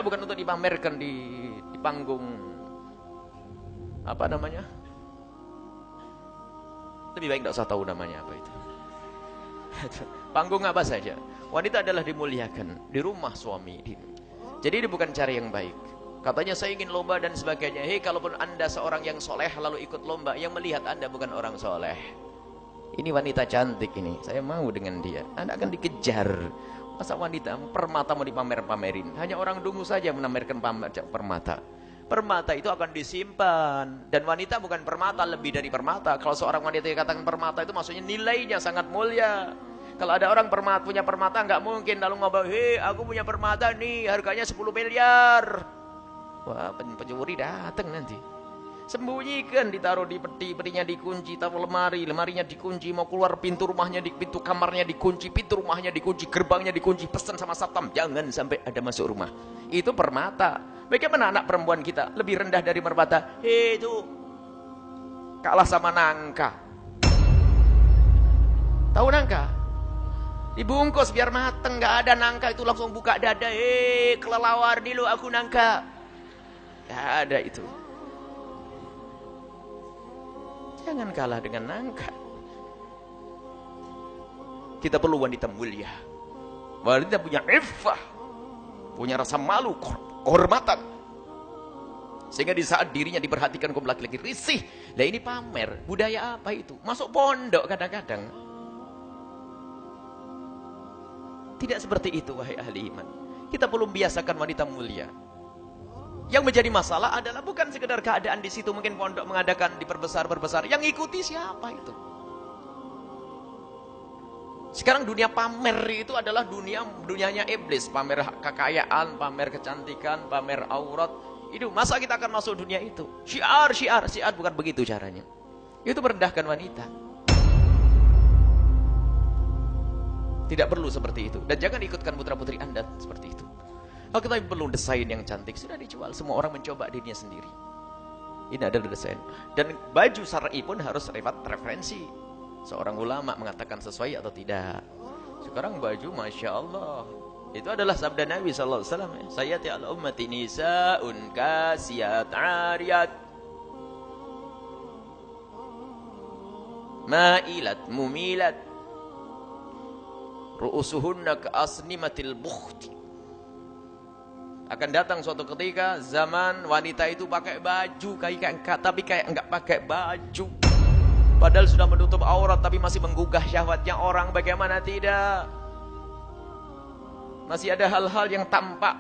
bukan untuk dipamerkan di panggung apa namanya? Lebih baik tidak usah tahu namanya apa itu. Panggung apa saja. Wanita adalah dimuliakan di rumah suami. Jadi ini bukan cara yang baik. Katanya saya ingin lomba dan sebagainya. Hei, kalaupun anda seorang yang soleh lalu ikut lomba, yang melihat anda bukan orang soleh. Ini wanita cantik ini, saya mau dengan dia. Anda akan dikejar. Masa wanita permata mau dipamer-pamerin? Hanya orang dungu saja menamerkan permata. Permata itu akan disimpan. Dan wanita bukan permata, lebih dari permata. Kalau seorang wanita yang katakan permata itu maksudnya nilainya sangat mulia. Kalau ada orang punya permata, nggak mungkin lalu ngomong, hei aku punya permata nih, harganya 10 miliar. Wah, pencuri datang nanti. Sembunyikan, ditaruh di peti, petinya dikunci, taruh lemari, lemarinya dikunci, mau keluar pintu rumahnya, pintu kamarnya dikunci, pintu rumahnya dikunci, gerbangnya dikunci, pesan sama satpam, jangan sampai ada masuk rumah. Itu permata. Bagaimana anak perempuan kita lebih rendah dari permata? Hei itu kalah sama nangka. Tahu nangka? Dibungkus biar mateng, nggak ada nangka itu langsung buka dada. Hei kelelawar dulu aku nangka. Nggak ada itu. Jangan kalah dengan nangka. Kita perlu wanita mulia. Wanita punya iffah, punya rasa malu, kehormatan. Sehingga di saat dirinya diperhatikan kaum laki-laki risih. Lah ini pamer, budaya apa itu? Masuk pondok kadang-kadang. Tidak seperti itu wahai ahli iman. Kita perlu membiasakan wanita mulia. Yang menjadi masalah adalah bukan sekedar keadaan di situ, mungkin pondok mengadakan diperbesar-perbesar. Yang ikuti siapa itu? Sekarang dunia pamer itu adalah dunianya iblis, pamer kekayaan, pamer kecantikan, pamer aurat. Itu masa kita akan masuk dunia itu? Syiar bukan begitu caranya. Itu merendahkan wanita. Tidak perlu seperti itu. Dan jangan ikutkan putra-putri Anda seperti itu. Kalau kita perlu desain yang cantik, sudah dijual. Semua orang mencoba dirinya sendiri. Ini adalah desain. Dan baju syar'i pun harus lewat referensi. Seorang ulama mengatakan sesuai atau tidak. Sekarang baju Masya Allah. Itu adalah sabda Nabi SAW. Sayati ala ummati nisa'un kasiyat ariyat. Ma'ilat mumilat. Ru'usuhunna ka'asnimatil bukhti. Akan datang suatu ketika zaman wanita itu pakai baju tapi kayak enggak pakai baju. Padahal sudah menutup aurat tapi masih menggugah syahwatnya orang. Bagaimana tidak? Masih ada hal-hal yang tampak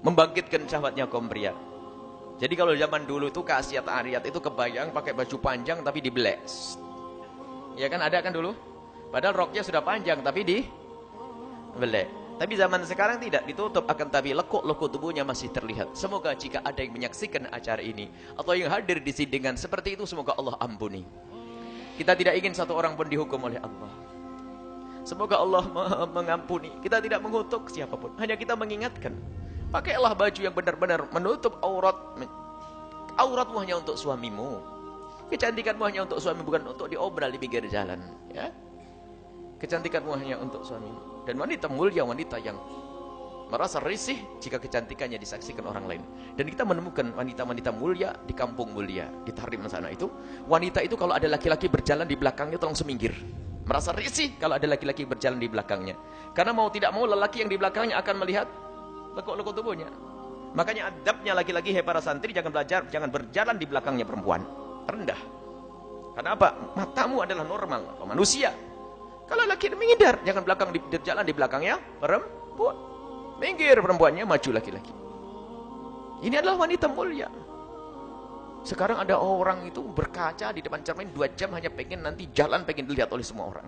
membangkitkan syahwatnya kaum pria. Jadi kalau zaman dulu itu kasiat ariyat itu kebayang pakai baju panjang tapi dibelek. Ya kan ada kan dulu? Padahal roknya sudah panjang tapi dibelek. Tapi zaman sekarang tidak ditutup, akan tapi lekuk-lekuk tubuhnya masih terlihat. Semoga jika ada yang menyaksikan acara ini atau yang hadir di sini dengan seperti itu, semoga Allah ampuni. Kita tidak ingin satu orang pun dihukum oleh Allah. Semoga Allah mengampuni. Kita tidak mengutuk siapapun, hanya kita mengingatkan. Pakailah baju yang benar-benar menutup aurat. Auratmu hanya untuk suamimu. Kecantikanmu hanya untuk suami, bukan untuk diobral di pinggir jalan, ya. Kecantikanmu hanya untuk suamimu. Dan wanita mulia, wanita yang merasa risih jika kecantikannya disaksikan orang lain. Dan kita menemukan wanita-wanita mulia di kampung mulia, di Tahrim sana itu. Wanita itu kalau ada laki-laki berjalan di belakangnya tolong seminggir. Merasa risih kalau ada laki-laki berjalan di belakangnya. Karena mau tidak mau lelaki yang di belakangnya akan melihat lekuk-lekuk tubuhnya. Makanya adabnya laki-laki, hei para santri, jangan berjalan di belakangnya perempuan. Rendah. Karena apa? Matamu adalah normal, manusia. Kalau laki menghindar, jangan berjalan di belakangnya perempuan. Minggir perempuannya, maju laki-laki. Ini adalah wanita mulia. Sekarang ada orang itu berkaca di depan cermin 2 jam hanya pengen nanti jalan, pengen dilihat oleh semua orang.